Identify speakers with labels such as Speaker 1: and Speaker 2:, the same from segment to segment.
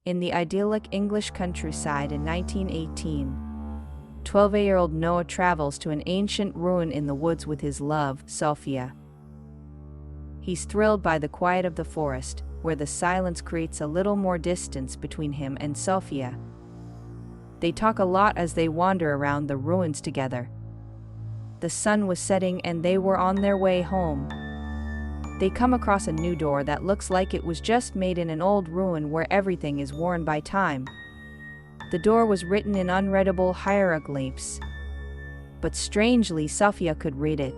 Speaker 1: In the idyllic English countryside in 1918, 12-year-old Noah travels to an ancient ruin in the woods with his love, Sophia. He's thrilled by the quiet of the forest, where the silence creates a little more distance between him and Sophia. They talk a lot as they wander around the ruins together. The sun was setting and they were on their way home. They come across a new door that looks like it was just made in an old ruin where everything is worn by time. The door was written in unreadable hieroglyphs. But strangely, Sophia could read it.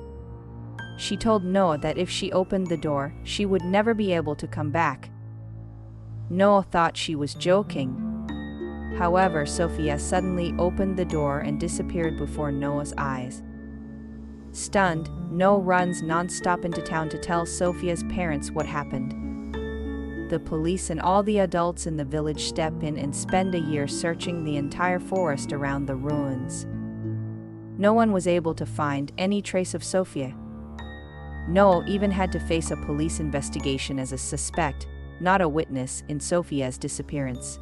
Speaker 1: She told Noah that if she opened the door, she would never be able to come back. Noah thought she was joking. However, Sophia suddenly opened the door and disappeared before Noah's eyes. Stunned, Noah runs non-stop into town to tell Sophia's parents what happened. The police and all the adults in the village step in and spend a year searching the entire forest around the ruins. No one was able to find any trace of Sophia. Noah even had to face a police investigation as a suspect, not a witness, in Sophia's disappearance.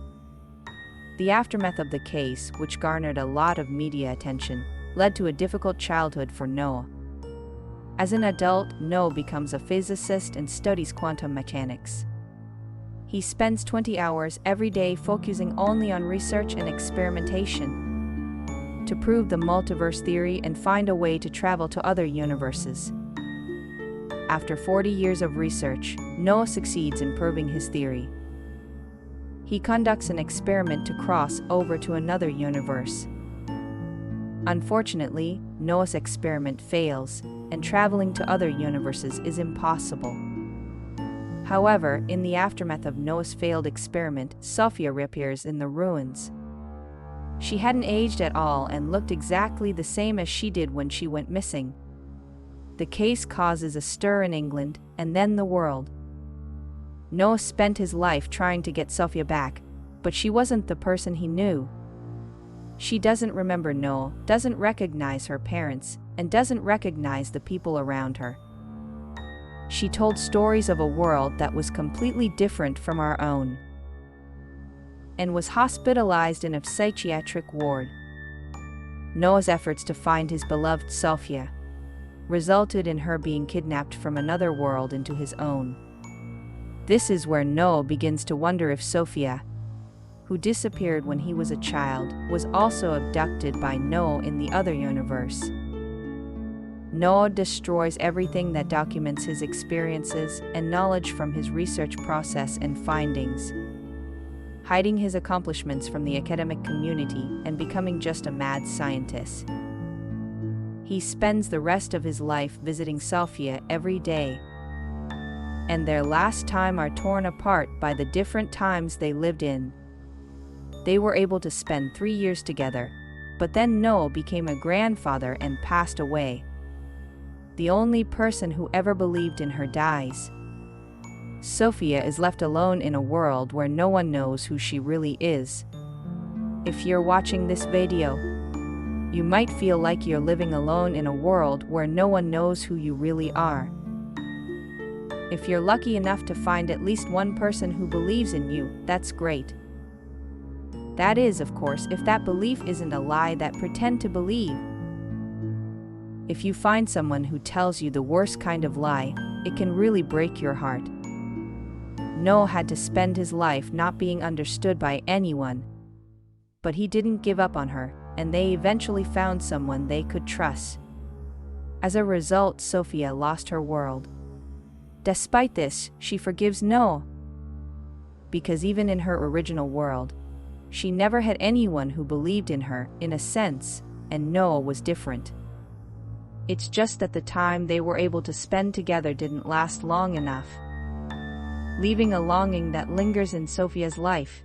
Speaker 1: The aftermath of the case, which garnered a lot of media attention, led to a difficult childhood for Noah. As an adult, Noah becomes a physicist and studies quantum mechanics. He spends 20 hours every day focusing only on research and experimentation to prove the multiverse theory and find a way to travel to other universes. After 40 years of research, Noah succeeds in proving his theory. He conducts an experiment to cross over to another universe. Unfortunately, Noah's experiment fails, and traveling to other universes is impossible. However, in the aftermath of Noah's failed experiment, Sophia reappears in the ruins. She hadn't aged at all and looked exactly the same as she did when she went missing. The case causes a stir in England, and then the world. Noah spent his life trying to get Sophia back, but she wasn't the person he knew. She doesn't remember Noah, doesn't recognize her parents, and doesn't recognize the people around her. She told stories of a world that was completely different from our own, and was hospitalized in a psychiatric ward. Noah's efforts to find his beloved Sophia resulted in her being kidnapped from another world into his own. This is where Noah begins to wonder if Sophia, who disappeared when he was a child, was also abducted by Noah in the other universe. Noah destroys everything that documents his experiences and knowledge from his research process and findings, hiding his accomplishments from the academic community and becoming just a mad scientist. He spends the rest of his life visiting Sophia every day, and their last time are torn apart by the different times they lived in. They were able to spend 3 years together, but then Noah became a grandfather and passed away. The only person who ever believed in her dies. Sophia is left alone in a world where no one knows who she really is. If you're watching this video, you might feel like you're living alone in a world where no one knows who you really are. If you're lucky enough to find at least one person who believes in you, that's great. That is, of course, if that belief isn't a lie that pretend to believe. If you find someone who tells you the worst kind of lie, it can really break your heart. Noah had to spend his life not being understood by anyone. But he didn't give up on her, and they eventually found someone they could trust. As a result, Sophia lost her world. Despite this, she forgives Noah. Because even in her original world, she never had anyone who believed in her, in a sense, and Noah was different. It's just that the time they were able to spend together didn't last long enough, leaving a longing that lingers in Sophia's life.